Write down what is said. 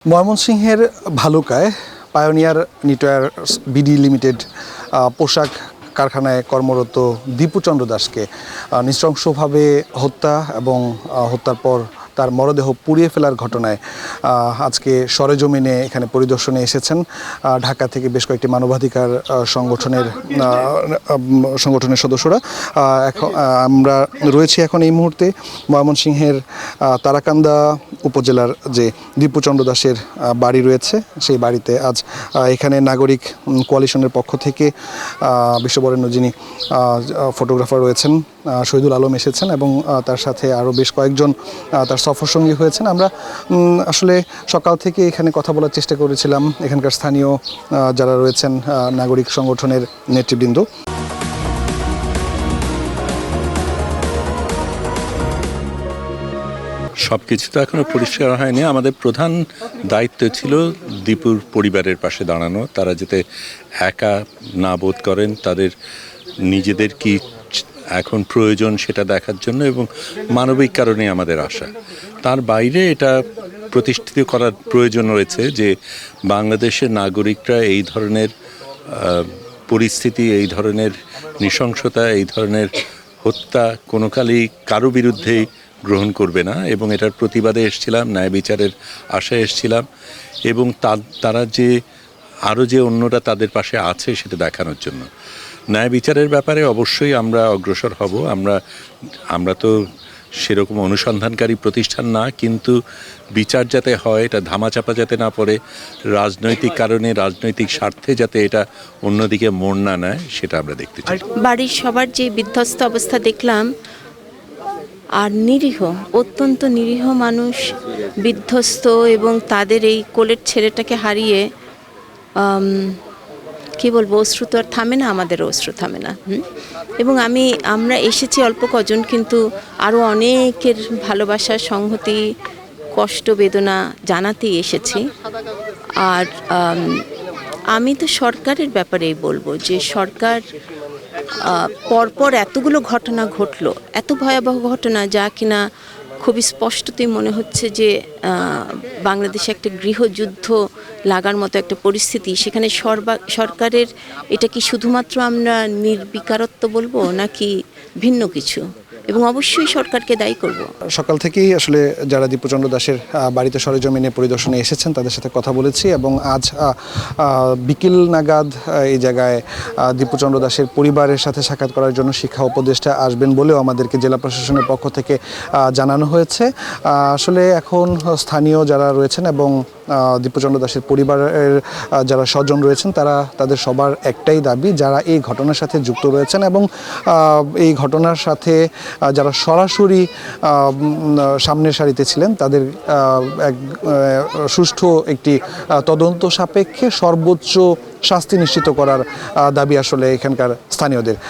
ময়মনসিংহের ভালুকায় pioneer নিটওয়্যার্স BD limited পোশাক কারখানায় কর্মরত দীপু চন্দ্র দাসকে নৃশংসভাবে হত্যা এবং হত্যার পর তার মরদেহ পুড়িয়ে ফেলার ঘটনায় আজকে সরেজমিনে এখানে পরিদর্শনে এসেছেন ঢাকা থেকে বেশ কয়েকটি মানবাধিকার সংগঠনের সদস্যরা। এখন আমরা রয়েছি এখন এই মুহূর্তে ময়মনসিংহের তারাকান্দা উপজেলার যে দীপু চন্দ্র দাসের বাড়ি রয়েছে সেই বাড়িতে আজ এখানে নাগরিক কোয়ালিশনের পক্ষ থেকে বিশ্ববরেণ্য যিনি ফটোগ্রাফার রয়েছেন শহীদুল আলম এসেছেন এবং তার সাথে আরও বেশ কয়েকজন তার সফরসঙ্গী হয়েছেন। আমরা আসলে সকাল থেকে এখানে কথা বলার চেষ্টা করেছিলাম এখানকার স্থানীয় যারা রয়েছেন নাগরিক সংগঠনের নেতৃবৃন্দ। সব কিছু তো এখনো পরিষ্কার হয়নি। আমাদের প্রধান দায়িত্ব ছিল দীপুর পরিবারের পাশে দাঁড়ানো, তারা যাতে একা না বোধ করেন, তাদের নিজেদের কি এখন প্রয়োজন সেটা দেখার জন্য, এবং মানবিক কারণে আমাদের আশা। তার বাইরে এটা প্রতিষ্ঠিত করার প্রয়োজন রয়েছে যে বাংলাদেশের নাগরিকরা এই ধরনের পরিস্থিতি, এই ধরনের নৃশংসতা, এই ধরনের হত্যা কোনো কালই কারো বিরুদ্ধেই গ্রহণ করবে না, এবং এটার প্রতিবাদে এসেছিলাম, ন্যায় বিচারের আশায় এসেছিলাম, এবং তারা যে আরও যে অন্যরা তাদের পাশে আছে সেটা দেখানোর জন্য। ন্যায় বিচারের ব্যাপারে অবশ্যই আমরা অগ্রসর হব। আমরা তো সেরকম অনুসন্ধানকারী প্রতিষ্ঠান না, কিন্তু বিচার যাতে হয়, এটা ধামাচাপা যাতে না পড়ে, রাজনৈতিক কারণে, রাজনৈতিক স্বার্থে যাতে এটা অন্যদিকে মোড় না নেয়, সেটা আমরা দেখতে চাই। বাড়ির সবার যে বিধ্বস্ত অবস্থা দেখলাম, আর নিরীহ, অত্যন্ত নিরীহ মানুষ বিধ্বস্ত, এবং তাদের এই কোলের ছেলেটাকে হারিয়ে কি বলবো, অশ্রু তো আর থামে না, আমাদেরও অশ্রু থামে না। এবং আমরা এসেছি অল্প কজন, কিন্তু আরও অনেকের ভালোবাসা, সংহতি, কষ্ট, বেদনা জানাতেই এসেছি। আর আমি তো সরকারের ব্যাপারেই বলবো যে সরকার পরপর এতগুলো ঘটনা ঘটলো, এত ভয়াবহ ঘটনা, যা কিনা খুবই স্পষ্টতই মনে হচ্ছে যে বাংলাদেশে একটা গৃহযুদ্ধ লাগার মতো একটা পরিস্থিতি। সেখানে সরকারের এটা কি শুধুমাত্র আমরা নির্বিকারত্ব বলবো নাকি ভিন্ন কিছু, এবং অবশ্যই সরকারকে দায়ী করব। সকাল থেকেই আসলে যারা দীপু চন্দ্র দাসের বাড়িতে সরেজমিনে পরিদর্শনে এসেছেন তাদের সাথে কথা বলেছি, এবং আজ বিকেল নাগাদ এই জায়গায় দীপু চন্দ্র দাসের পরিবারের সাথে সাক্ষাৎ করার জন্য শিক্ষা উপদেষ্টা আসবেন বলেও আমাদেরকে জেলা প্রশাসনের পক্ষ থেকে জানানো হয়েছে। আসলে এখন স্থানীয় যারা রয়েছেন এবং দীপু চন্দ্র দাসের পরিবারের যারা স্বজন রয়েছেন তাদের সবার একটাই দাবি, যারা এই ঘটনার সাথে যুক্ত রয়েছেন এবং এই ঘটনার সাথে যারা সরাসরি সামনের সারিতে ছিলেন, তাদের এক সুষ্ঠু একটি তদন্ত সাপেক্ষে সর্বোচ্চ শাস্তি নিশ্চিত করার দাবি আসলে এখানকার স্থানীয়দের।